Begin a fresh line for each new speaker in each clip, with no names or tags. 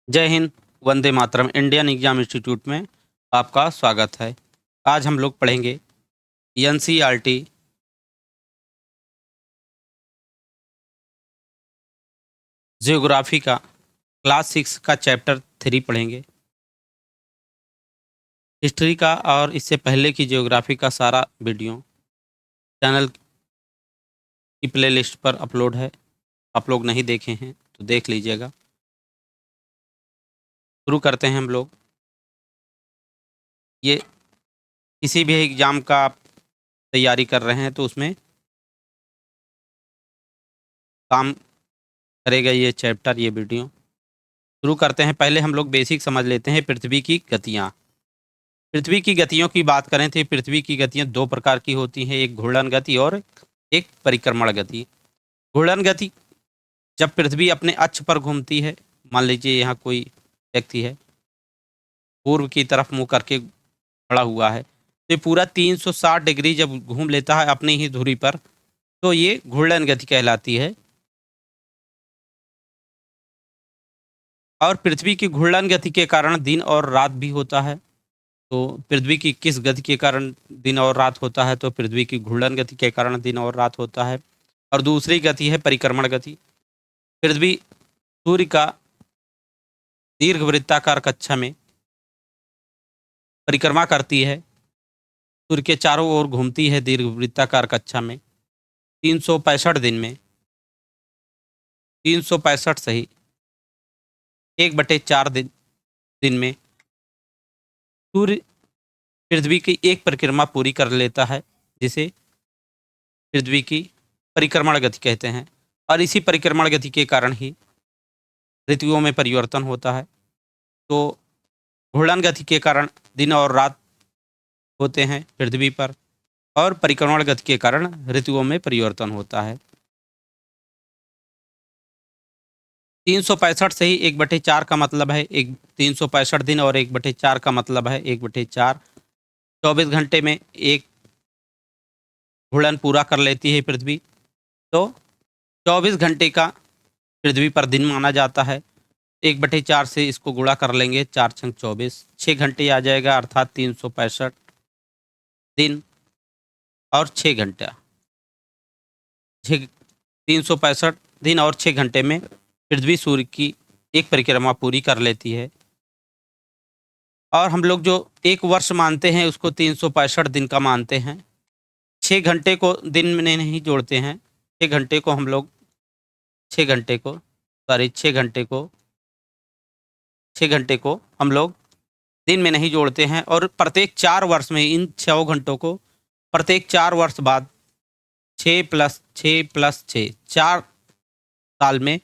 जय Hind, Vande Mataram. Indian exam institute में आपका स्वागत है। आज हम लोग पढ़ेंगे एनसीईआरटी जियोग्राफी का क्लास 6 का चैप्टर 3 पढ़ेंगे। हिस्ट्री का और इससे पहले की जियोग्राफी का सारा वीडियो चैनल की प्लेलिस्ट पर अपलोड है। आप लोग नहीं देखे हैं तो देख लीजिएगा। शुरू करते हैं हम लोग। ये किसी भी एग्ज़ाम का आप तैयारी कर रहे हैं तो उसमें काम करेगा ये चैप्टर, ये वीडियो। शुरू करते हैं। पहले हम लोग बेसिक समझ लेते हैं पृथ्वी की गतियाँ। पृथ्वी की गतियों की बात करें तो पृथ्वी की गतियाँ दो प्रकार की होती हैं, एक घूर्णन गति और एक परिक्रमण गति। घूर्णन गति जब पृथ्वी अपने अक्ष पर घूमती है, मान लीजिए यहाँ कोई व्यक्ति है, पूर्व की तरफ मुंह करके खड़ा हुआ है, तो ये पूरा 360 डिग्री जब घूम लेता है अपनी ही धुरी पर, तो ये घूर्णन गति कहलाती है। और पृथ्वी की घूर्णन गति के कारण दिन और रात भी होता है। तो पृथ्वी की किस गति के कारण दिन और रात होता है? तो पृथ्वी की घूर्णन गति के कारण दिन और रात होता है। और दूसरी गति है परिक्रमण गति। पृथ्वी सूर्य का दीर्घवृत्ताकार कक्षा में परिक्रमा करती है, सूर्य के चारों ओर घूमती है दीर्घवृत्ताकार कक्षा में 365 दिन में। 365 सही 1/4 दिन में सूर्य पृथ्वी की एक परिक्रमा पूरी कर लेता है, जिसे पृथ्वी की परिक्रमण गति कहते हैं। और इसी परिक्रमण गति के कारण ही ऋतुओं में परिवर्तन होता है। तो घूर्णन गति के कारण दिन और रात होते हैं पृथ्वी पर, और परिक्रमण गति के कारण ऋतुओं में परिवर्तन होता है। 365 से ही 1/4 का मतलब है 365 दिन, और 1/4 का मतलब है 1/4। 24 घंटे में एक घूर्णन पूरा कर लेती है पृथ्वी, तो 24 घंटे का पृथ्वी पर दिन माना जाता है। 1/4 से इसको गुणा कर लेंगे, 4 छंग 24, 6 घंटे आ जाएगा, अर्थात 365 दिन और 6 घंटा। 365 दिन और 6 घंटे में पृथ्वी सूर्य की एक परिक्रमा पूरी कर लेती है। और हम लोग जो एक वर्ष मानते हैं उसको 365 दिन का मानते हैं। 6 घंटे को दिन में नहीं जोड़ते हैं। 6 घंटे को हम लोग 6 घंटे को सॉरी 6 घंटे को 6 घंटे को हम लोग दिन में नहीं जोड़ते हैं। और प्रत्येक 4 वर्ष में इन 6 घंटों को प्रत्येक 4 वर्ष बाद 6 + 6 + 6 4 साल में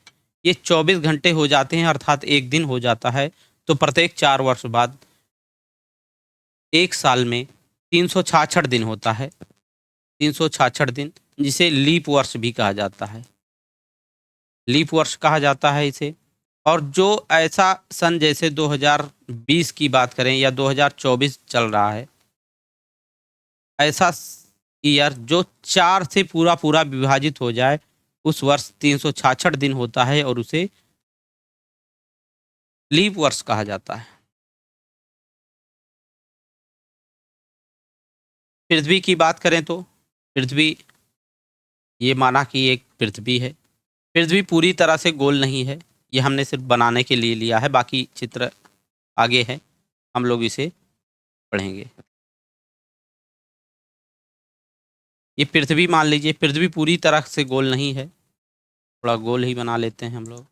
ये 24 घंटे हो जाते हैं, अर्थात एक दिन हो जाता है। तो प्रत्येक 4 वर्ष बाद एक साल में 366 दिन होता है। 366 दिन, जिसे लीप वर्ष भी कहा जाता है। लीप वर्ष कहा जाता है इसे। और जो ऐसा सन जैसे 2020 की बात करें या 2024 चल रहा है, ऐसा ईयर जो 4 से पूरा पूरा विभाजित हो जाए, उस वर्ष 366 दिन होता है और उसे लीप वर्ष कहा जाता है। पृथ्वी की बात करें तो पृथ्वी, ये माना कि एक पृथ्वी है। पृथ्वी पूरी तरह से गोल नहीं है, ये हमने सिर्फ बनाने के लिए लिया है, बाकी चित्र आगे है, हम लोग इसे पढ़ेंगे। ये पृथ्वी मान लीजिए, पृथ्वी पूरी तरह से गोल नहीं है, थोड़ा गोल ही बना लेते हैं हम लोग।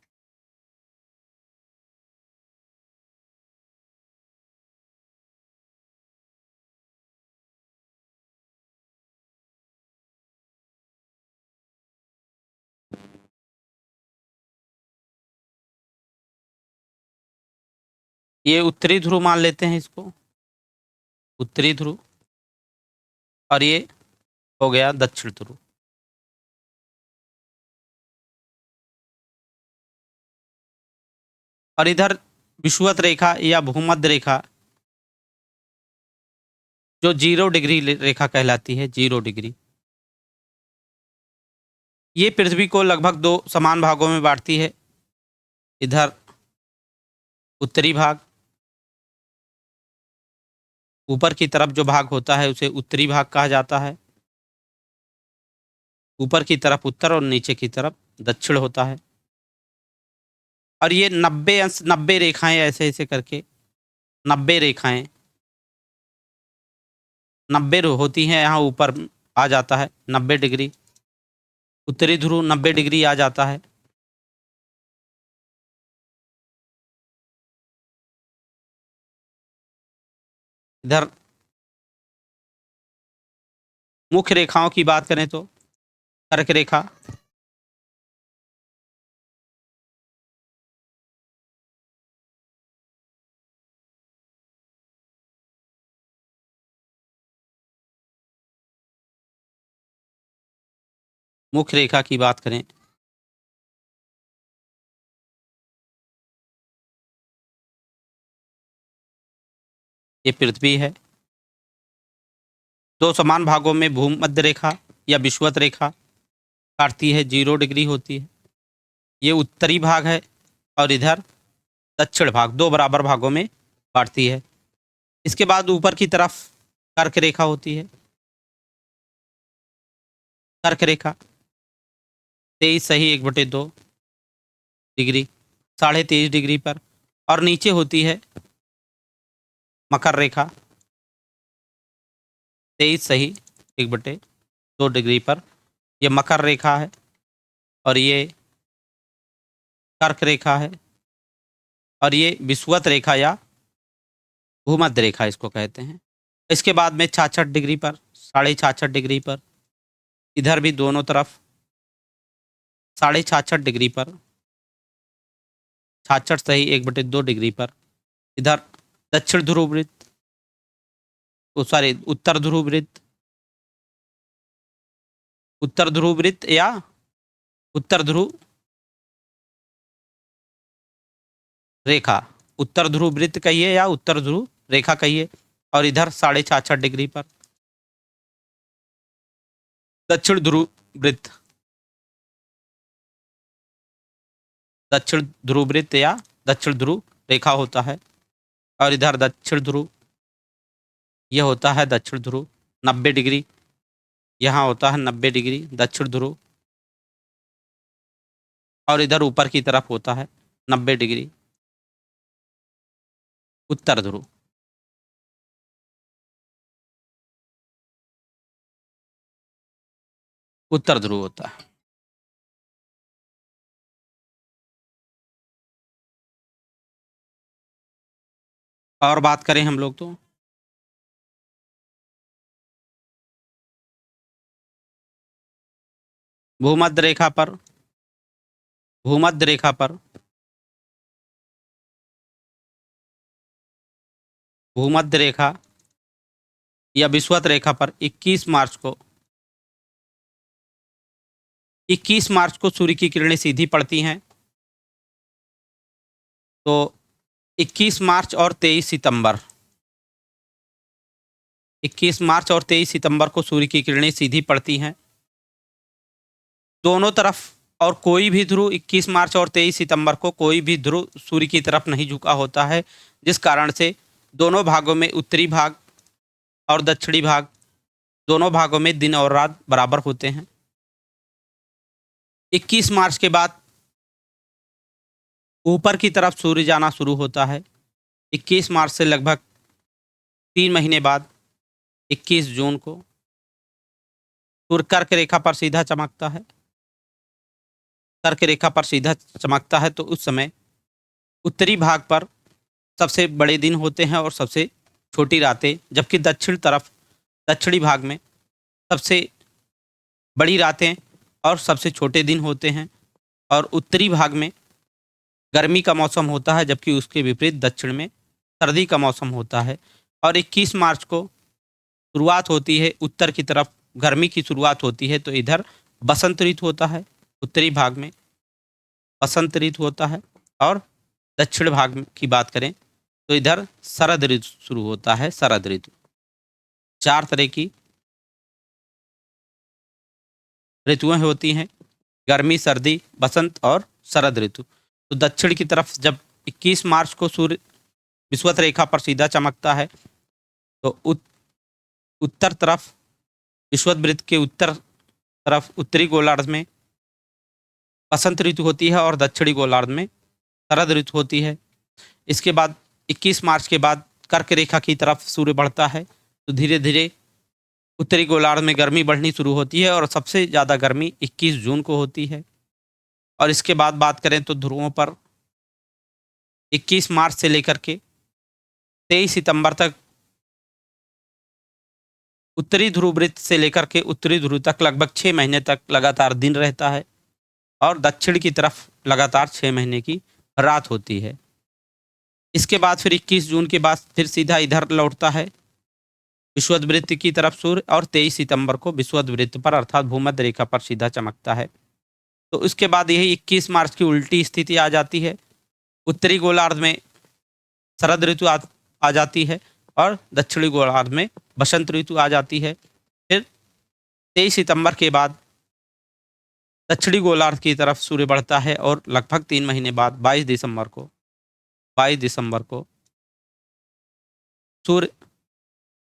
ये उत्तरी ध्रुव मान लेते हैं इसको, उत्तरी ध्रुव। और ये हो गया दक्षिण ध्रुव। और इधर विषुवत रेखा या भूमध्य रेखा, जो 0 डिग्री रेखा कहलाती है, 0 डिग्री, ये पृथ्वी को लगभग 2 समान भागों में बांटती है। इधर उत्तरी भाग, ऊपर की तरफ जो भाग होता है उसे उत्तरी भाग कहा जाता है। ऊपर की तरफ उत्तर और नीचे की तरफ दक्षिण होता है। और ये 90 अंश, 90 रेखाएं ऐसे ऐसे करके 90 रेखाएं 90 होती हैं। यहाँ ऊपर आ जाता है 90 डिग्री, उत्तरी ध्रुव 90 डिग्री आ जाता है। इधर मुख्य रेखाओं की बात करें तो कर्क रेखा, मुख्य रेखा की बात करें ये पृथ्वी है। दो समान भागों में भूमध्य रेखा या विषुवत रेखा काटती है, 0 डिग्री होती है। ये उत्तरी भाग है और इधर दक्षिण भाग, दो बराबर भागों में बांटती है। इसके बाद ऊपर की तरफ कर्क रेखा होती है। कर्क रेखा 23 सही 1/2 डिग्री, 23.5 डिग्री पर। और नीचे होती है मकर रेखा 23 सही 1/2 डिग्री पर। यह मकर रेखा है और ये कर्क रेखा है और ये विषुवत रेखा या भूमध्य रेखा इसको कहते हैं। इसके बाद में 66 डिग्री पर, 66.5 डिग्री पर, इधर भी दोनों तरफ 66.5 डिग्री पर, 66 सही 1/2 डिग्री पर। इधर दक्षिण ध्रुव वृत्त, सॉरी उत्तर ध्रुव वृत्त, उत्तर ध्रुव वृत्त या उत्तर ध्रुव रेखा, उत्तर ध्रुव वृत्त कहिए या उत्तर ध्रुव रेखा कहिए। और इधर 66.5 डिग्री पर दक्षिण ध्रुव वृत्त, दक्षिण ध्रुव वृत्त या दक्षिण ध्रुव रेखा होता है। और इधर दक्षिण ध्रुव, यह होता है दक्षिण ध्रुव 90 डिग्री, यहाँ होता है 90 डिग्री दक्षिण ध्रुव। और इधर ऊपर की तरफ होता है 90 डिग्री उत्तर ध्रुव। उत्तर ध्रुव होता है। और बात करें हम लोग तो भूमध्य रेखा पर, भूमध्य रेखा पर, भूमध्य रेखा या विषुवत रेखा पर 21 मार्च को, 21 मार्च को सूर्य की किरणें सीधी पड़ती हैं। तो 21 मार्च और 23 सितंबर, 21 मार्च और 23 सितंबर को सूर्य की किरणें सीधी पड़ती हैं दोनों तरफ। और कोई भी ध्रुव 21 मार्च और 23 सितंबर को कोई भी ध्रुव सूर्य की तरफ नहीं झुका होता है, जिस कारण से दोनों भागों में, उत्तरी भाग और दक्षिणी भाग, दोनों भागों में दिन और रात बराबर होते हैं। 21 मार्च के बाद ऊपर की तरफ सूर्य जाना शुरू होता है। 21 मार्च से लगभग 3 महीने बाद 21 जून को सूर्य कर्क रेखा पर सीधा चमकता है। कर्क रेखा पर सीधा चमकता है तो उस समय उत्तरी भाग पर सबसे बड़े दिन होते हैं और सबसे छोटी रातें, जबकि दक्षिण तरफ, दक्षिणी भाग में सबसे बड़ी रातें और सबसे छोटे दिन होते हैं। और उत्तरी भाग में गर्मी का मौसम होता है, जबकि उसके विपरीत दक्षिण में सर्दी का मौसम होता है। और 21 मार्च को शुरुआत होती है, उत्तर की तरफ गर्मी की शुरुआत होती है, तो इधर बसंत ऋतु होता है, उत्तरी भाग में बसंत ऋतु होता है। और दक्षिण भाग की बात करें तो इधर शरद ऋतु शुरू होता है, शरद ऋतु। 4 तरह की ऋतुएं होती हैं, गर्मी, सर्दी, बसंत और शरद ऋतु। तो दक्षिण की तरफ जब 21 मार्च को सूर्य विषुवत रेखा पर सीधा चमकता है। तो उत्तर तरफ विषुवत वृत्त के उत्तर तरफ उत्तरी गोलार्ध में बसंत ऋतु होती है और दक्षिणी गोलार्ध में शरद ऋतु होती है। इसके बाद 21 मार्च के बाद कर्क रेखा की तरफ सूर्य बढ़ता है, तो धीरे धीरे उत्तरी गोलार्ध में गर्मी बढ़नी शुरू होती है और सबसे ज़्यादा गर्मी 21 जून को होती है। और इसके बाद बात करें तो ध्रुवों पर 21 मार्च से लेकर के 23 सितंबर तक उत्तरी ध्रुव वृत्त से लेकर के उत्तरी ध्रुव तक लगभग 6 महीने तक लगातार दिन रहता है और दक्षिण की तरफ लगातार 6 महीने की रात होती है। इसके बाद फिर 21 जून के बाद फिर सीधा इधर लौटता है विषुवत वृत्त की तरफ सूर्य और 23 सितंबर को विषुवत वृत्त पर अर्थात भूमध्य रेखा पर सीधा चमकता है। तो उसके बाद यही 21 मार्च की उल्टी स्थिति आ जाती है, उत्तरी गोलार्ध में शरद ऋतु आ जाती है और दक्षिणी गोलार्ध में बसंत ऋतु आ जाती है। फिर 23 सितंबर के बाद दक्षिणी गोलार्ध की तरफ सूर्य बढ़ता है और लगभग 3 महीने बाद 22 दिसंबर को सूर्य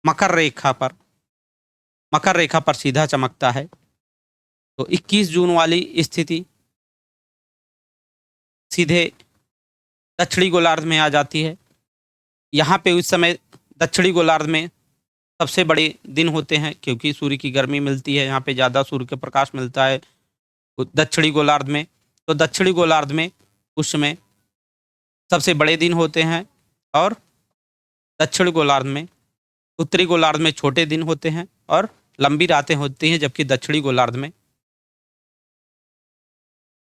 मकर रेखा पर सीधा चमकता है। तो 21 जून वाली स्थिति सीधे दक्षिणी गोलार्ध में आ जाती है। यहाँ पे उस समय दक्षिणी गोलार्ध में सबसे बड़े दिन होते हैं क्योंकि सूर्य की गर्मी मिलती है, यहाँ पे ज़्यादा सूर्य का प्रकाश मिलता है दक्षिणी गोलार्ध में। तो दक्षिणी गोलार्ध में उस समय सबसे बड़े दिन होते हैं और दक्षिणी गोलार्ध में उत्तरी गोलार्ध में छोटे दिन होते हैं और लंबी रातें होती हैं, जबकि दक्षिणी गोलार्ध में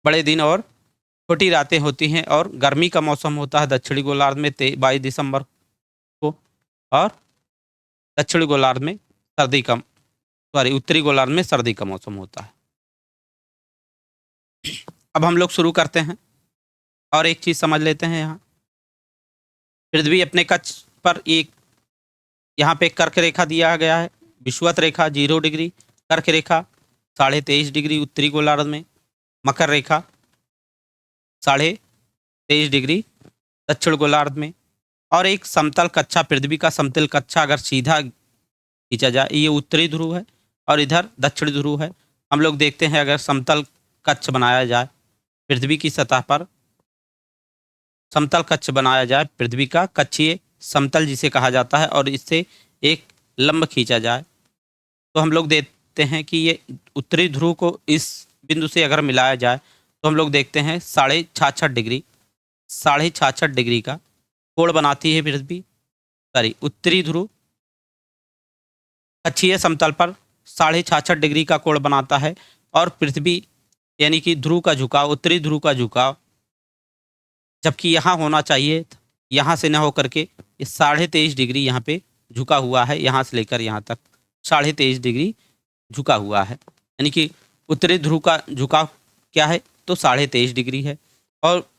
बड़े दिन और छोटी रातें होती हैं और गर्मी का मौसम होता है दक्षिणी गोलार्ध में 22 दिसंबर को और दक्षिणी गोलार्ध में उत्तरी गोलार्ध में सर्दी का मौसम होता है। अब हम लोग शुरू करते हैं और एक चीज़ समझ लेते हैं। यहाँ पृथ्वी अपने कक्ष पर एक यहाँ पे कर्क रेखा दिया गया है, विषुवत रेखा 0 डिग्री, कर्क रेखा 23.5 डिग्री उत्तरी गोलार्ध में, मकर रेखा 23.5 डिग्री दक्षिण गोलार्ध में और एक समतल कच्छा पृथ्वी का समतल कच्छा अगर सीधा खींचा जाए, ये उत्तरी ध्रुव है और इधर दक्षिण ध्रुव है। हम लोग देखते हैं अगर समतल कच्छ बनाया जाए पृथ्वी की सतह पर, समतल कच्छ बनाया जाए पृथ्वी का कक्षीय समतल जिसे कहा जाता है और इससे एक लंब खींचा जाए, तो हम लोग देखते हैं कि ये उत्तरी ध्रुव को इस बिंदु से अगर मिलाया जाए तो हम लोग देखते हैं 66.5 डिग्री का कोण बनाती है पृथ्वी। उत्तरी ध्रुव कक्षीय समतल पर 66.5 डिग्री का कोण बनाता है और पृथ्वी यानी कि ध्रुव का झुकाव, उत्तरी ध्रुव का झुकाव जबकि यहाँ होना चाहिए, यहाँ से न होकर के ये 23.5 डिग्री यहाँ पे झुका हुआ है, यहाँ से लेकर यहाँ तक 23.5 डिग्री झुका हुआ है। यानी कि उत्तरी ध्रुव का झुकाव क्या है तो 23.5 डिग्री है और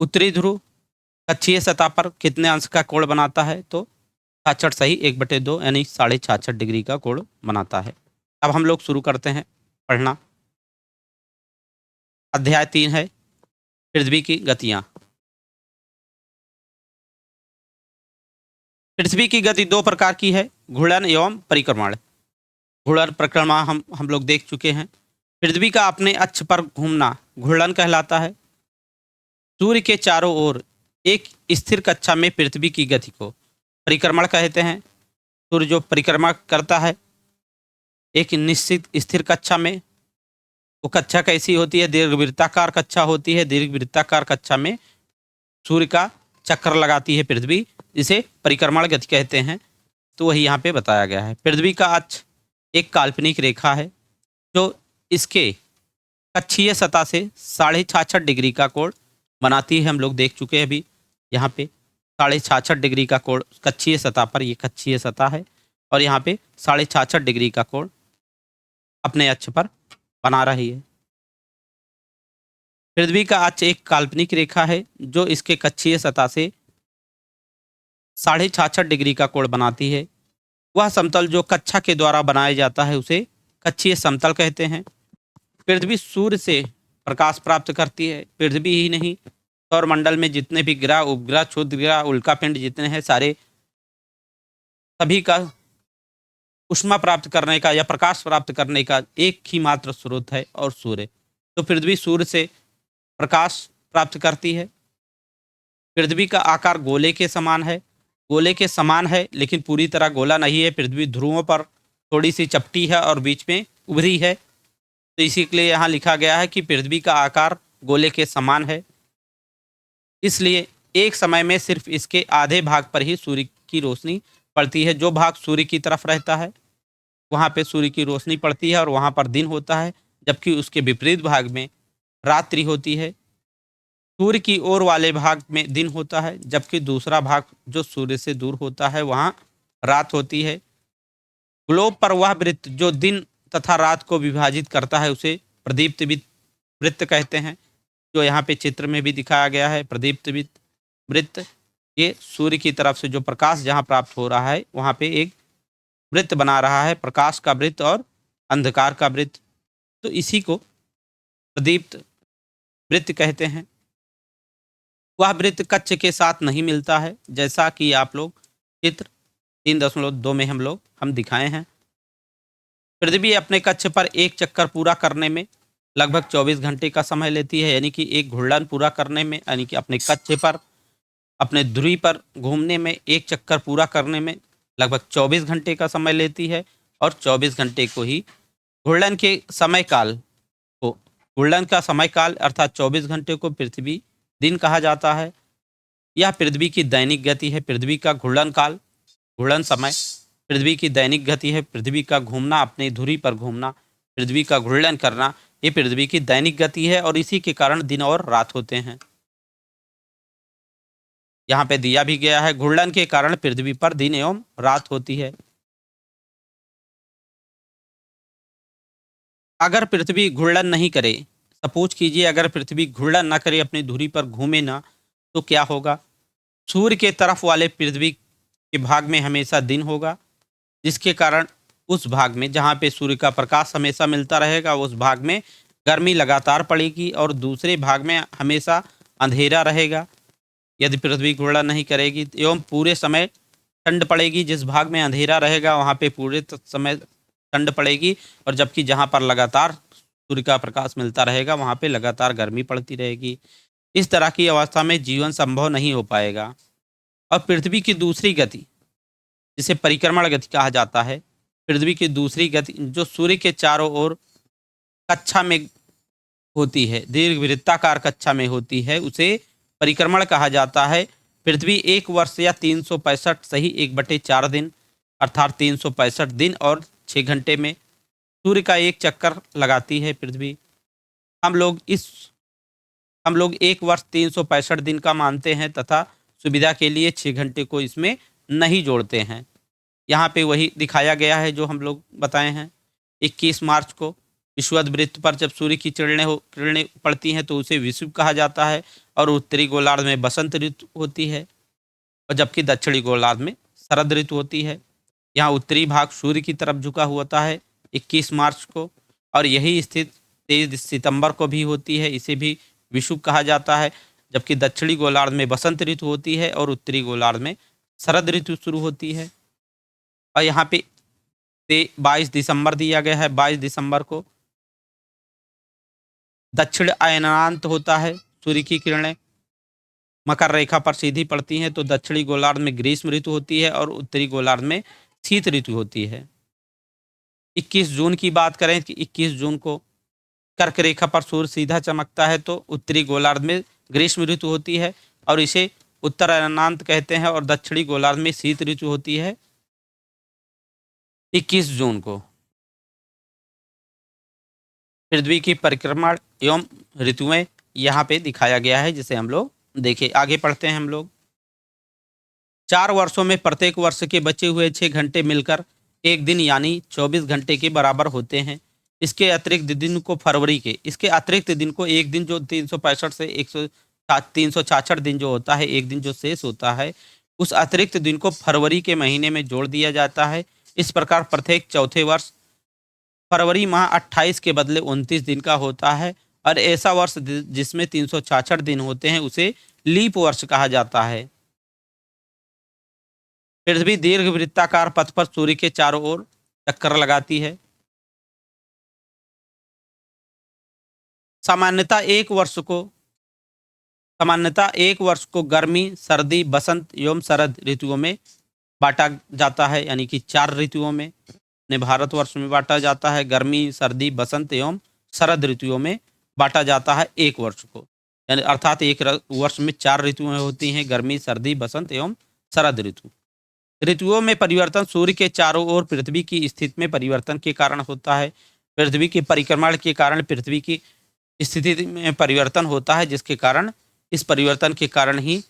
उत्तरी ध्रुव कक्षीय सतह पर कितने अंश का कोण बनाता है तो 66 सही 1/2 यानी 66.5 डिग्री का कोण बनाता है। अब हम लोग शुरू करते हैं पढ़ना। अध्याय 3 है पृथ्वी की गतियाँ। पृथ्वी की गति 2 प्रकार की है, घूर्णन एवं परिक्रमण। घूर्णन परिक्रमा हम लोग देख चुके हैं। पृथ्वी का अपने अक्ष पर घूमना घूर्णन कहलाता है। सूर्य के चारों ओर एक स्थिर कक्षा में पृथ्वी की गति को परिक्रमण कहते हैं। सूर्य जो परिक्रमा करता है एक निश्चित स्थिर कक्षा में, वो कक्षा कैसी होती है, दीर्घवृत्ताकार कक्षा होती है। दीर्घवृत्ताकार कक्षा में सूर्य का चक्कर लगाती है पृथ्वी, जिसे परिक्रमण गति कहते हैं। तो वही यहाँ पे बताया गया है। पृथ्वी का अक्ष एक काल्पनिक रेखा है जो इसके कक्षीय सतह से 66.5 डिग्री का कोण बनाती है। हम लोग देख चुके हैं अभी यहाँ पे 66.5 डिग्री का कोण कक्षीय सतह पर, ये कक्षीय सतह है और यहाँ पे 66.5 डिग्री का कोण अपने अक्ष पर बना रही है। पृथ्वी का अक्ष एक काल्पनिक रेखा है जो इसके कक्षीय सतह से 66.5 डिग्री का कोण बनाती है। वह समतल जो कक्षा के द्वारा बनाया जाता है उसे कक्षीय समतल कहते हैं। पृथ्वी सूर्य से प्रकाश प्राप्त करती है। पृथ्वी ही नहीं सौरमंडल में जितने भी ग्रह, उपग्रह, क्षुद्र ग्रह, उल्कापिंड जितने हैं सारे, सभी का ऊष्मा प्राप्त करने का या प्रकाश प्राप्त करने का एक ही मात्र स्रोत है और सूर्य। तो पृथ्वी सूर्य से प्रकाश प्राप्त करती है। पृथ्वी का आकार गोले के समान है। गोले के समान है लेकिन पूरी तरह गोला नहीं है। पृथ्वी ध्रुवों पर थोड़ी सी चपटी है और बीच में उभरी है। तो इसी के लिए यहाँ लिखा गया है कि पृथ्वी का आकार गोले के समान है। इसलिए एक समय में सिर्फ इसके आधे भाग पर ही सूर्य की रोशनी पड़ती है। जो भाग सूर्य की तरफ रहता है वहाँ पे सूर्य की रोशनी पड़ती है और वहाँ पर दिन होता है, जबकि उसके विपरीत भाग में रात्रि होती है। सूर्य की ओर वाले भाग में दिन होता है, जबकि दूसरा भाग जो सूर्य से दूर होता है वहाँ रात होती है। ग्लोब पर वह वृत्त जो दिन तथा रात को विभाजित करता है उसे प्रदीप्त वृत्त कहते हैं, जो यहाँ पे चित्र में भी दिखाया गया है। प्रदीप्त वृत्त ये सूर्य की तरफ से जो प्रकाश जहाँ प्राप्त हो रहा है वहाँ पे एक वृत्त बना रहा है, प्रकाश का वृत्त और अंधकार का वृत्त। तो इसी को प्रदीप्त वृत्त कहते हैं। वह वृत्त कक्ष के साथ नहीं मिलता है, जैसा कि आप लोग चित्र 3.2 में हम दिखाए हैं। पृथ्वी अपने कक्ष पर एक चक्कर पूरा करने में लगभग 24 घंटे का समय लेती है, यानी कि एक घूर्णन पूरा करने में, यानी कि अपने कक्ष पर, अपने ध्रुव पर घूमने में एक चक्कर पूरा करने में लगभग 24 घंटे का समय लेती है। और 24 घंटे को ही घूर्णन के समय काल को, घूर्णन का समय काल अर्थात 24 घंटे को पृथ्वी दिन कहा जाता है। यह पृथ्वी की दैनिक गति है। पृथ्वी का घूर्णन काल, घूर्णन समय पृथ्वी की दैनिक गति है। पृथ्वी का घूमना, अपने धुरी पर घूमना, पृथ्वी का घूर्णन करना, ये पृथ्वी की दैनिक गति है और इसी के कारण दिन और रात होते हैं। यहाँ पे दिया भी गया है, घूर्णन के कारण पृथ्वी पर दिन एवं रात होती है। अगर पृथ्वी घूर्णन नहीं करे, सपोज कीजिए अगर पृथ्वी घूर्णन न करे, अपनी धुरी पर घूमे ना, तो क्या होगा? सूर्य के तरफ वाले पृथ्वी के भाग में हमेशा दिन होगा, जिसके कारण उस भाग में जहाँ पे सूर्य का प्रकाश हमेशा मिलता रहेगा उस भाग में गर्मी लगातार पड़ेगी और दूसरे भाग में हमेशा अंधेरा रहेगा यदि पृथ्वी घूर्णन नहीं करेगी। एवं पूरे समय ठंड पड़ेगी, जिस भाग में अंधेरा रहेगा वहाँ पे पूरे समय ठंड पड़ेगी और जबकि जहाँ पर लगातार सूर्य का प्रकाश मिलता रहेगा वहाँ पे लगातार गर्मी पड़ती रहेगी। इस तरह की अवस्था में जीवन संभव नहीं हो पाएगा। और पृथ्वी की दूसरी गति, जिसे परिक्रमण गति कहा जाता है, पृथ्वी की दूसरी गति जो सूर्य के चारों ओर कक्षा में होती है, दीर्घवृत्ताकार कक्षा में होती है, उसे परिक्रमण कहा जाता है। पृथ्वी एक वर्ष या 365 सही 1/4 दिन अर्थात 365 दिन और 6 घंटे में सूर्य का एक चक्कर लगाती है पृथ्वी। हम लोग एक वर्ष 365 दिन का मानते हैं तथा सुविधा के लिए 6 घंटे को इसमें नहीं जोड़ते हैं। यहाँ पे वही दिखाया गया है जो हम लोग बताए हैं। 21 मार्च को विषुवत वृत्त पर जब सूर्य की किरणें पड़ती हैं तो उसे विषुव कहा जाता है और उत्तरी गोलार्ध में बसंत ऋतु होती है और जबकि दक्षिणी गोलार्ध में शरद ऋतु होती है। यहाँ उत्तरी भाग सूर्य की तरफ झुका होता है 21 मार्च को और यही स्थिति 23 सितंबर को भी होती है, इसे भी विषुव कहा जाता है। जबकि दक्षिणी गोलार्ध में बसंत ऋतु होती है और उत्तरी गोलार्ध में शरद ऋतु शुरू होती है। और यहाँ पे 22 दिसंबर दिया गया है। 22 दिसंबर को दक्षिण अयनांत होता है। सूर्य की किरणें मकर रेखा पर सीधी पड़ती हैं तो दक्षिणी गोलार्ध में ग्रीष्म ऋतु होती है और उत्तरी गोलार्ध में शीत ऋतु होती है। 21 जून की बात करें कि 21 जून को कर्क रेखा पर सूर्य सीधा चमकता है तो उत्तरी गोलार्ध में ग्रीष्म ऋतु होती है और इसे उत्तर अयनांत कहते हैं और दक्षिणी गोलार्ध में शीत ऋतु होती है 21 जून को। पृथ्वी की परिक्रमण एवं ऋतुएं यहाँ पे दिखाया गया है, जिसे हम लोग देखें। आगे पढ़ते हैं हम लोग। 4 वर्षों में प्रत्येक वर्ष के बचे हुए 6 घंटे मिलकर एक दिन यानी 24 घंटे के बराबर होते हैं। इसके अतिरिक्त दिन को एक दिन जो 365 से 366 दिन जो होता है, एक दिन जो शेष होता है, उस अतिरिक्त दिन को फरवरी के महीने में जोड़ दिया जाता है। इस प्रकार प्रत्येक चौथे वर्ष फरवरी माह 28 के बदले 29 दिन का होता है और ऐसा वर्ष जिसमें 366 दिन होते हैं उसे लीप वर्ष कहा जाता है। पृथ्वी दीर्घ वृत्ताकार पथ पर सूर्य के चारों ओर चक्कर लगाती है। सामान्यतः एक वर्ष को गर्मी, सर्दी, बसंत एवं शरद ऋतुओं में बांटा जाता है, यानी कि 4 ऋतुओं में अपने भारतवर्ष में बांटा जाता है। गर्मी, सर्दी, बसंत एवं शरद ऋतुओं में बांटा जाता है एक वर्ष को, यानी अर्थात एक वर्ष में 4 ऋतुएं होती हैं, गर्मी, सर्दी, बसंत एवं शरद ऋतु। ऋतुओं में परिवर्तन सूर्य के चारों ओर पृथ्वी की स्थिति में परिवर्तन के कारण होता है। पृथ्वी के परिक्रमण के कारण पृथ्वी की स्थिति में परिवर्तन होता है, जिसके कारण इस परिवर्तन के कारण ही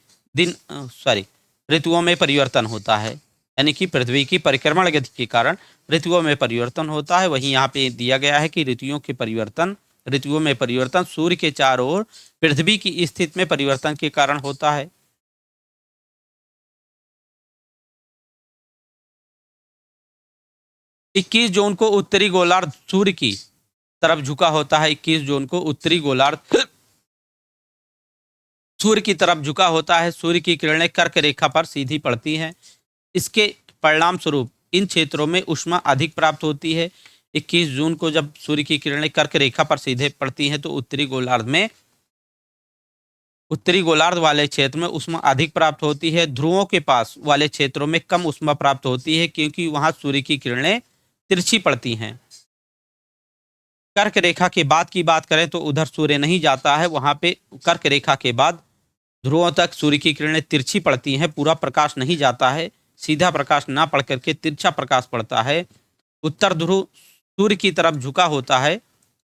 ऋतुओं में परिवर्तन होता है, यानी कि पृथ्वी की परिक्रमण गति के कारण ऋतुओं में परिवर्तन होता है। वहीं यहाँ पे दिया गया है कि ऋतुओं में परिवर्तन सूर्य के चारों ओर पृथ्वी की स्थिति में परिवर्तन के कारण होता है। 21 जून को उत्तरी गोलार्ध सूर्य की तरफ झुका होता है। 21 जून को उत्तरी गोलार्ध सूर्य की तरफ झुका होता है। सूर्य की किरणें कर्क रेखा पर सीधी पड़ती हैं। इसके परिणाम स्वरूप इन क्षेत्रों में ऊष्मा अधिक प्राप्त होती है। 21 जून को जब सूर्य की किरणें कर्क रेखा पर सीधे पड़ती हैं तो उत्तरी गोलार्ध वाले क्षेत्र में ऊष्मा अधिक प्राप्त होती है। ध्रुवों के पास वाले क्षेत्रों में कम ऊष्मा प्राप्त होती है, क्योंकि वहां सूर्य की किरणें तिरछी पड़ती हैं। कर्क रेखा के बाद की बात करें तो उधर सूर्य नहीं जाता है। वहां पे कर्क रेखा के बाद ध्रुवों तक सूर्य की किरणें तिरछी पड़ती हैं, पूरा प्रकाश नहीं जाता है, सीधा प्रकाश ना पड़ करके तिरछा प्रकाश पड़ता है। उत्तर ध्रुव सूर्य की तरफ झुका होता है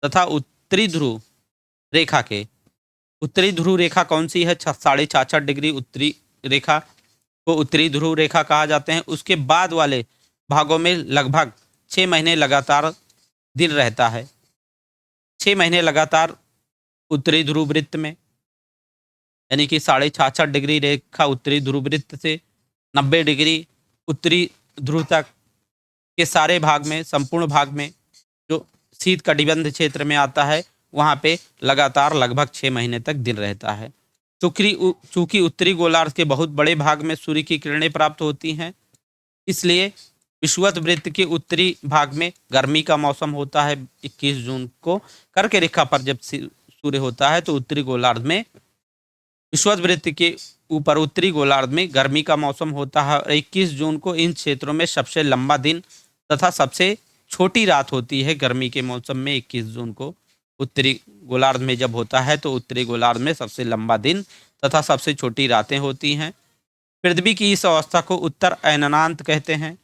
तथा उत्तरी ध्रुव रेखा कौन सी है? 66.5 डिग्री उत्तरी रेखा को उत्तरी ध्रुव रेखा कहा जाते हैं। उसके बाद वाले भागों में लगभग 6 महीने लगातार दिन रहता है। 6 महीने लगातार उत्तरी ध्रुव वृत्त में, यानी कि 66.5 डिग्री रेखा उत्तरी ध्रुव वृत्त से 90 डिग्री उत्तरी ध्रुव तक के सारे भाग में, संपूर्ण भाग में जो शीत कटिबंध क्षेत्र में आता है, वहां पे लगातार लगभग 6 महीने तक दिन रहता है। चूंकि उत्तरी गोलार्ध के बहुत बड़े भाग में सूर्य की किरणें प्राप्त होती हैं, इसलिए विषुवत वृत्त के उत्तरी भाग में गर्मी का मौसम होता है। 21 जून को कर्क रेखा पर जब सूर्य होता है तो उत्तरी गोलार्ध में, विषुवत वृत्त के ऊपर उत्तरी गोलार्ध में गर्मी का मौसम होता है। 21 जून को इन क्षेत्रों में सबसे लंबा दिन तथा सबसे छोटी रात होती है। गर्मी के मौसम में 21 जून को उत्तरी गोलार्ध में जब होता है तो उत्तरी गोलार्ध में सबसे लंबा दिन तथा सबसे छोटी रातें होती हैं। पृथ्वी की इस अवस्था को उत्तर अयनांत कहते हैं।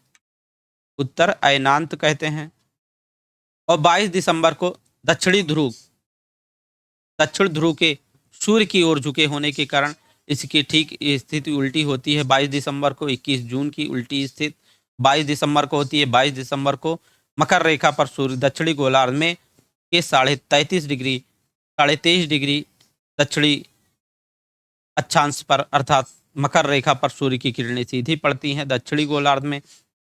और 22 दिसंबर को दक्षिण ध्रुव के सूर्य की ओर झुके होने के कारण इसकी ठीक स्थिति उल्टी होती है। 22 दिसंबर को 21 जून की उल्टी स्थिति 22 दिसंबर को होती है। 22 दिसंबर को मकर रेखा पर सूर्य दक्षिणी गोलार्ध में के 33.5 डिग्री दक्षिणी अक्षांश पर, अर्थात मकर रेखा पर सूर्य की किरणें सीधी पड़ती हैं दक्षिणी गोलार्ध में।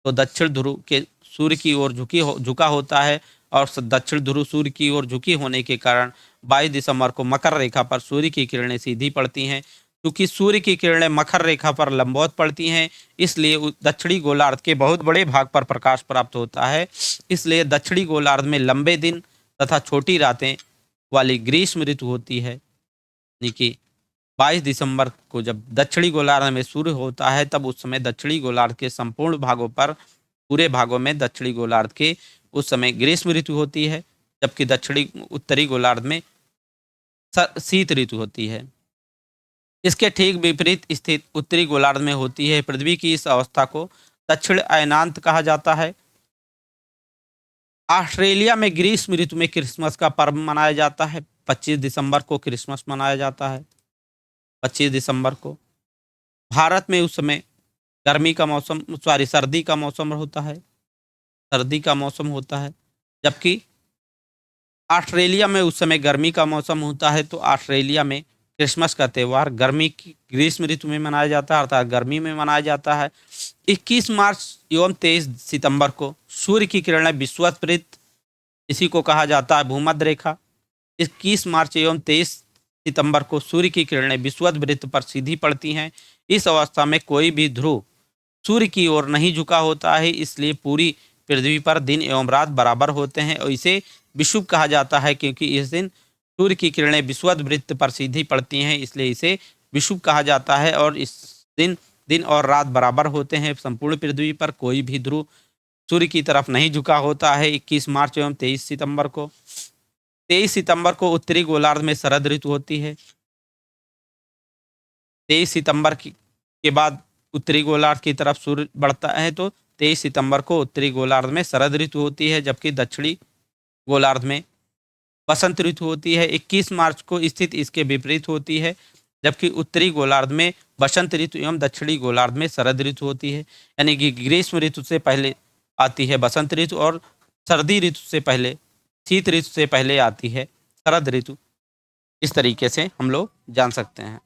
तो दक्षिण ध्रुव के सूर्य की ओर झुका होता है और दक्षिण ध्रुव सूर्य की ओर झुकी होने के कारण 22 दिसंबर को मकर रेखा पर सूर्य की किरणें सीधी पड़ती हैं। क्योंकि सूर्य की किरणें मकर रेखा पर लंबवत पड़ती हैं, इसलिए दक्षिणी गोलार्ध के बहुत बड़े भाग पर प्रकाश प्राप्त होता है। इसलिए दक्षिणी गोलार्ध में लंबे दिन तथा छोटी रातें वाली ग्रीष्म ऋतु होती है। यानी कि 22 दिसंबर को जब दक्षिणी गोलार्ध में सूर्य होता है तब उस समय दक्षिणी गोलार्ध के संपूर्ण भागों पर, पूरे भागों में दक्षिणी गोलार्ध के उस समय ग्रीष्म ऋतु होती है, जबकि उत्तरी गोलार्ध में शीत ऋतु होती है। इसके ठीक विपरीत स्थिति उत्तरी गोलार्ध में होती है। पृथ्वी की इस अवस्था को दक्षिण अयनांत कहा जाता है। ऑस्ट्रेलिया में ग्रीष्म ऋतु में क्रिसमस का पर्व मनाया जाता है। 25 दिसंबर को क्रिसमस मनाया जाता है। 25 दिसंबर को भारत में उस समय सर्दी का मौसम होता है। जबकि ऑस्ट्रेलिया में उस समय गर्मी का मौसम होता है। तो ऑस्ट्रेलिया में क्रिसमस का त्यौहार ग्रीष्म ऋतु में मनाया जाता है, अर्थात गर्मी में मनाया जाता है। 21 मार्च एवं 23 सितंबर को सूर्य की किरणें विषुवत वृत्त, इसी को कहा जाता है भूमध्य रेखा, 21 मार्च एवं 23 सितंबर को सूर्य की किरणें विषुवत वृत्त पर सीधी पड़ती हैं। इस अवस्था में कोई भी ध्रुव सूर्य की ओर नहीं झुका होता है, इसलिए पूरी पृथ्वी पर दिन एवं रात बराबर होते हैं और इसे विषुव कहा जाता है। क्योंकि इस दिन सूर्य की किरणें विषुवत वृत्त पर सीधी पड़ती हैं, इसलिए इसे विषुव कहा जाता है। और इस दिन दिन और रात बराबर होते हैं। संपूर्ण पृथ्वी पर कोई भी ध्रुव सूर्य की तरफ नहीं झुका होता है। 21 मार्च एवं 23 सितंबर को 23 सितंबर को उत्तरी गोलार्ध में शरद ऋतु होती है। 23 सितंबर के बाद उत्तरी गोलार्ध की तरफ सूर्य बढ़ता है, तो 23 सितंबर को उत्तरी गोलार्ध में शरद ऋतु होती है, जबकि दक्षिणी गोलार्ध में बसंत ऋतु होती है। 21 मार्च को स्थिति इसके विपरीत होती है, जबकि उत्तरी गोलार्ध में बसंत ऋतु एवं दक्षिणी गोलार्ध में शरद ऋतु होती है। यानी कि ग्रीष्म ऋतु से पहले आती है बसंत ऋतु और सर्दी ऋतु से पहले, शीत ऋतु से पहले आती है शरद ऋतु। इस तरीके से हम लोग जान सकते हैं।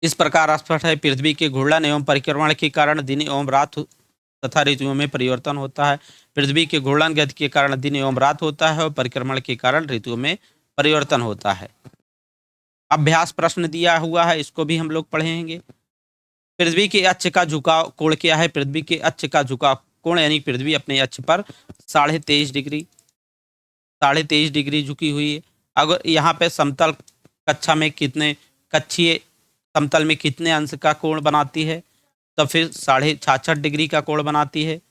इस प्रकार स्पष्ट है पृथ्वी के घूर्णन एवं परिक्रमण के कारण दिन एवं रात तथा ऋतुओं में परिवर्तन होता है। पृथ्वी के घूर्णन गति के कारण दिन एवं रात होता है और परिक्रमण के कारण ऋतुओं में परिवर्तन होता है। अभ्यास प्रश्न दिया हुआ है, इसको भी हम लोग पढ़ेंगे। पृथ्वी के अक्ष का झुकाव कोण क्या है? पृथ्वी के अक्ष का झुकाव कोण यानी पृथ्वी अपने अक्ष पर 23.5 डिग्री झुकी हुई है। अगर यहाँ पे समतल कक्षा में कितने कक्षीय समतल में कितने अंश का कोण बनाती है? तो फिर 66.5 डिग्री का कोण बनाती है।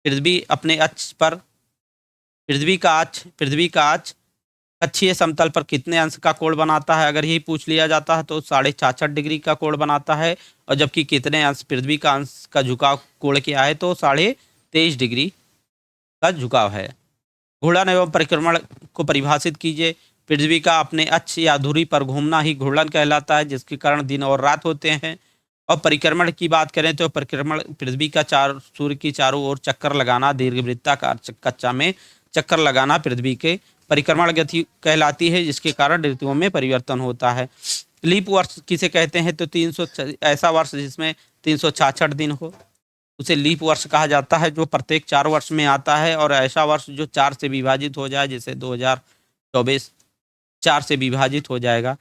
पृथ्वी अपने अक्ष पर पृथ्वी का अक्ष कक्षीय समतल पर कितने अंश का कोण बनाता है? अगर यही पूछ लिया जाता है तो 66.5 डिग्री का कोण बनाता है। और जबकि कितने अंश पृथ्वी का अंश का झुकाव कोण क्या है? तो 23.5 डिग्री का झुकाव है। घूर्णन एवं परिक्रमण को परिभाषित कीजिए। पृथ्वी का अपने अक्ष या धुरी पर घूमना ही घूर्णन कहलाता है, जिसके कारण दिन और रात होते हैं। और परिक्रमण की बात करें तो परिक्रमण पृथ्वी का सूर्य की चारों ओर चक्कर लगाना, दीर्घवृत्ताकार कक्षा में चक्कर लगाना पृथ्वी के परिक्रमण गति कहलाती है, जिसके कारण ऋतुओं में परिवर्तन होता है। लीप वर्ष किसे कहते हैं? तो 300 ऐसा वर्ष जिसमें 366 दिन हो उसे लीप वर्ष कहा जाता है, जो प्रत्येक 4 वर्ष में आता है। और ऐसा वर्ष जो 4 से विभाजित हो जाए, जैसे 2024 4 से विभाजित हो जाएगा,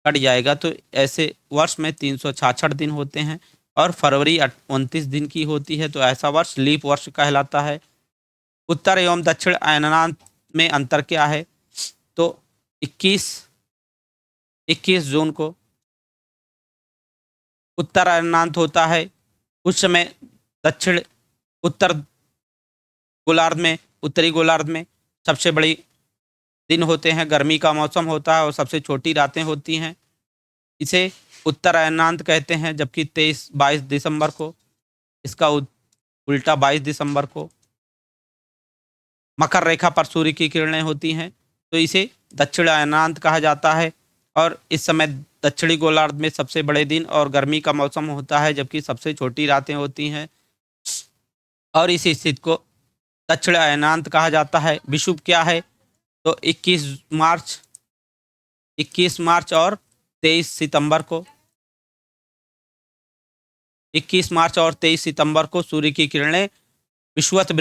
कट जाएगा, तो ऐसे वर्ष में 366 दिन होते हैं। और फरवरी 29 दिन की होती है, तो ऐसा वर्ष लीप वर्ष कहलाता है। उत्तर एवं दक्षिण अयनांत में अंतर क्या है? तो 21 जून को उत्तर अयनांत होता है। उस समय उत्तर गोलार्ध में, उत्तरी गोलार्ध में सबसे बड़ी दिन होते हैं, गर्मी का मौसम होता है और सबसे छोटी रातें होती हैं। इसे उत्तर अयनांत कहते हैं। जबकि 22 दिसंबर को इसका उल्टा 22 दिसंबर को मकर रेखा पर सूर्य की किरणें होती हैं, तो इसे दक्षिण अयनांत कहा जाता है। और इस समय दक्षिणी गोलार्ध में सबसे बड़े दिन और गर्मी का मौसम होता है, जबकि सबसे छोटी रातें होती हैं। और इस स्थिति को दक्षिण अयनांत कहा जाता है। विषुव क्या है? तो 21 मार्च और 23 सितंबर को 21 मार्च और 23 सितंबर को सूर्य की किरणें विषुवत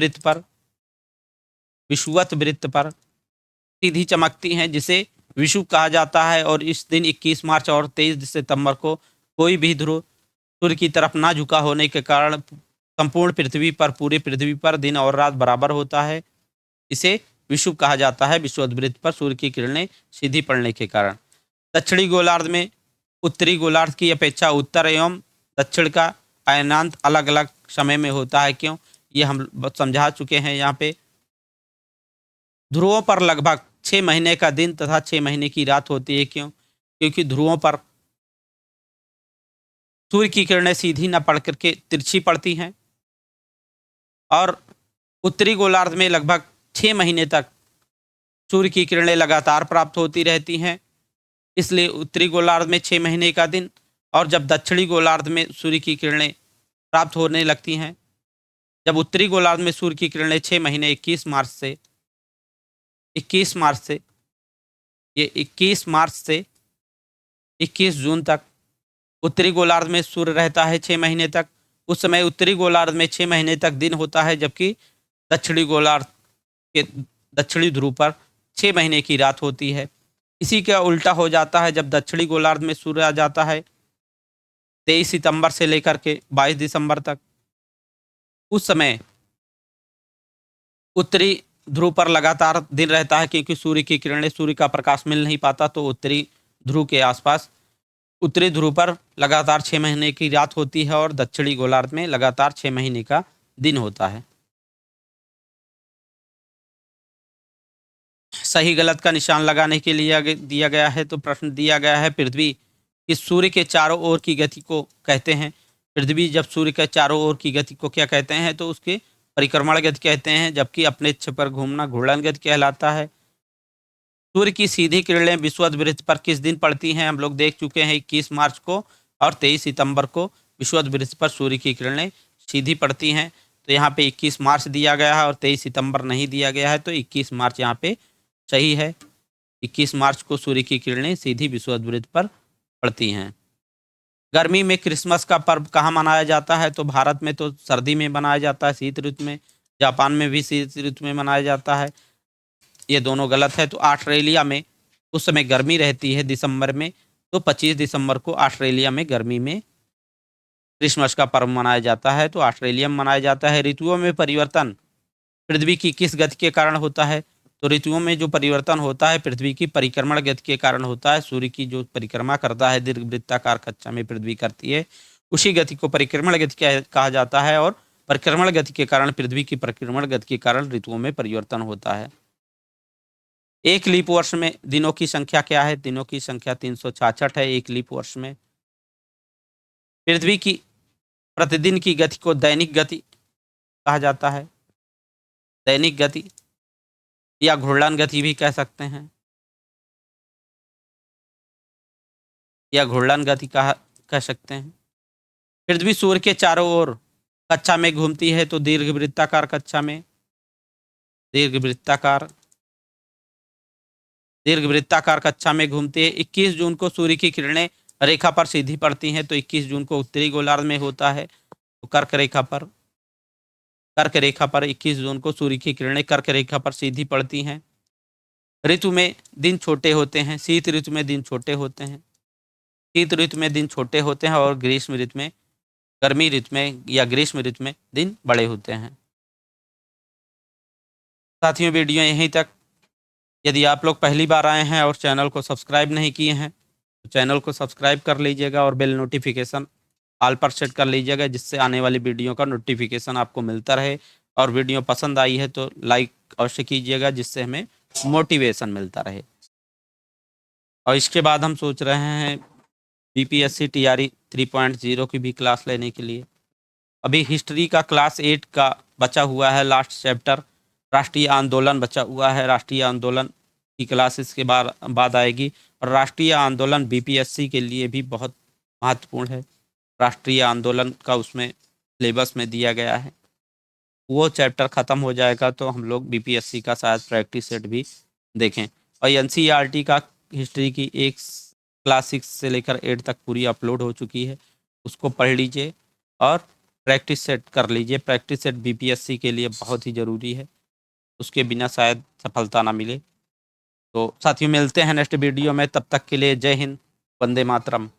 वृत्त पर सीधी चमकती हैं, जिसे विषुव कहा जाता है। और इस दिन 21 मार्च और 23 सितंबर को कोई भी ध्रुव सूर्य की तरफ ना झुका होने के कारण संपूर्ण पृथ्वी पर, पूरी पृथ्वी पर दिन और रात बराबर होता है। इसे विषुव कहा जाता है, विषुवत वृत्त पर सूर्य की किरणें सीधी पड़ने के कारण। दक्षिणी गोलार्ध में उत्तरी गोलार्ध की अपेक्षा उत्तर एवं दक्षिण का अयनांत अलग अलग समय में होता है। क्यों? ये हम समझा चुके हैं। यहाँ पे ध्रुवों पर लगभग 6 महीने का दिन तथा 6 महीने की रात होती है। क्यों? क्योंकि ध्रुवों पर सूर्य की किरणें सीधी न पड़ करके तिरछी पड़ती हैं। और उत्तरी गोलार्ध में लगभग 6 महीने तक सूर्य की किरणें लगातार प्राप्त होती रहती हैं, इसलिए उत्तरी गोलार्ध में 6 महीने का दिन। और जब दक्षिणी गोलार्ध में सूर्य की किरणें प्राप्त होने लगती हैं, जब उत्तरी गोलार्ध में सूर्य की किरणें 6 महीने 21 मार्च से ये 21 मार्च से 21 जून तक उत्तरी गोलार्ध में सूर्य रहता है 6 महीने तक। उस समय उत्तरी गोलार्ध में 6 महीने तक दिन होता है, जबकि दक्षिणी गोलार्ध के दक्षिणी ध्रुव पर 6 महीने की रात होती है। इसी का उल्टा हो जाता है जब दक्षिणी गोलार्ध में सूर्य आ जाता है 23 सितंबर से लेकर के 22 दिसंबर तक। उस समय उत्तरी ध्रुव पर लगातार दिन रहता है, क्योंकि सूर्य की किरणें, सूर्य का प्रकाश मिल नहीं पाता, तो उत्तरी ध्रुव के आसपास उत्तरी ध्रुव पर लगातार 6 महीने की रात होती है और दक्षिणी गोलार्ध में लगातार 6 महीने का दिन होता है। सही गलत का निशान लगाने के लिए दिया गया है, तो प्रश्न दिया गया है पृथ्वी इस सूर्य के चारों ओर की गति को कहते हैं। पृथ्वी जब सूर्य के चारों ओर की गति को क्या कहते हैं, तो उसके परिक्रमण गति कहते हैं, जबकि अपने अक्ष पर घूमना घूर्णन गति कहलाता है। सूर्य की सीधी किरणें विषुवत पर किस दिन पड़ती हैं, हम लोग देख चुके हैं 21 मार्च को और 23 सितंबर को विषुवत पर सूर्य की किरणें सीधी पड़ती हैं। तो यहाँ पे 21 मार्च दिया गया है और 23 सितंबर नहीं दिया गया है, तो 21 मार्च यहाँ पे सही है। 21 मार्च को सूर्य की किरणें सीधी विषुवत पर पड़ती हैं। गर्मी में क्रिसमस का पर्व कहाँ मनाया जाता है, तो भारत में तो सर्दी में मनाया जाता है, शीत ऋतु में। जापान में भी शीत ऋतु में मनाया जाता है। ये दोनों गलत है। तो ऑस्ट्रेलिया में उस समय गर्मी रहती है दिसंबर में, तो 25 दिसंबर को ऑस्ट्रेलिया में गर्मी में क्रिसमस का पर्व मनाया जाता है, तो ऑस्ट्रेलिया में मनाया जाता है। ऋतुओं में परिवर्तन पृथ्वी की किस गति के कारण होता है, तो ऋतुओं में जो परिवर्तन होता है पृथ्वी की परिक्रमण गति के कारण होता है। सूर्य की जो परिक्रमा करता है दीर्घवृत्ताकार कक्षा में पृथ्वी करती है, उसी गति को परिक्रमण गति कहा जाता है, और परिक्रमण गति के कारण, पृथ्वी की परिक्रमण गति के कारण ऋतुओं में परिवर्तन होता है। एक लीप वर्ष में दिनों की संख्या क्या है, दिनों की संख्या 366 है एक लीप वर्ष में। पृथ्वी की प्रतिदिन की गति को दैनिक गति कहा जाता है, दैनिक गति या घूर्णन गति भी कह सकते हैं, या घूर्णन गति कह सकते हैं। पृथ्वी सूर्य के चारों ओर कक्षा में घूमती है, तो दीर्घवृत्ताकार कक्षा में, दीर्घवृत्ताकार कक्षा में घूमती है। 21 जून को सूर्य की किरणें रेखा पर सीधी पड़ती हैं, तो 21 जून को उत्तरी गोलार्ध में होता है, तो कर्क रेखा पर 21 जून को सूर्य की किरणें कर्क रेखा पर सीधी पड़ती हैं। ऋतु में दिन छोटे होते हैं, शीत ऋतु में दिन छोटे होते हैं, शीत ऋतु में दिन छोटे होते हैं, और ग्रीष्म ऋतु में, गर्मी ऋतु में या ग्रीष्म ऋतु में दिन बड़े होते हैं। साथियों, वीडियो यहीं तक। यदि आप लोग पहली बार आए हैं और चैनल को सब्सक्राइब नहीं किए हैं, तो चैनल को सब्सक्राइब कर लीजिएगा और बेल नोटिफिकेशन ऑल पर सेट कर लीजिएगा, जिससे आने वाली वीडियो का नोटिफिकेशन आपको मिलता रहे। और वीडियो पसंद आई है तो लाइक अवश्य कीजिएगा, जिससे हमें मोटिवेशन मिलता रहे। और इसके बाद हम सोच रहे हैं बीपीएससी टीआरई 3.0 की भी क्लास लेने के लिए। अभी हिस्ट्री का क्लास 8 का बचा हुआ है, लास्ट चैप्टर राष्ट्रीय आंदोलन बचा हुआ है। राष्ट्रीय आंदोलन की क्लास इसके बाद आएगी, और राष्ट्रीय आंदोलन बीपीएससी के लिए भी बहुत महत्वपूर्ण है। राष्ट्रीय आंदोलन का उसमें सिलेबस में दिया गया है, वो चैप्टर ख़त्म हो जाएगा तो हम लोग बीपीएससी का शायद प्रैक्टिस सेट भी देखें। और एनसीईआरटी का हिस्ट्री की क्लास 6 से लेकर 8 तक पूरी अपलोड हो चुकी है, उसको पढ़ लीजिए और प्रैक्टिस सेट कर लीजिए। प्रैक्टिस सेट बीपीएससी के लिए बहुत ही ज़रूरी है, उसके बिना शायद सफलता ना मिले। तो साथियों, मिलते हैं नेक्स्ट वीडियो में, तब तक के लिए जय हिंद, वंदे मातरम।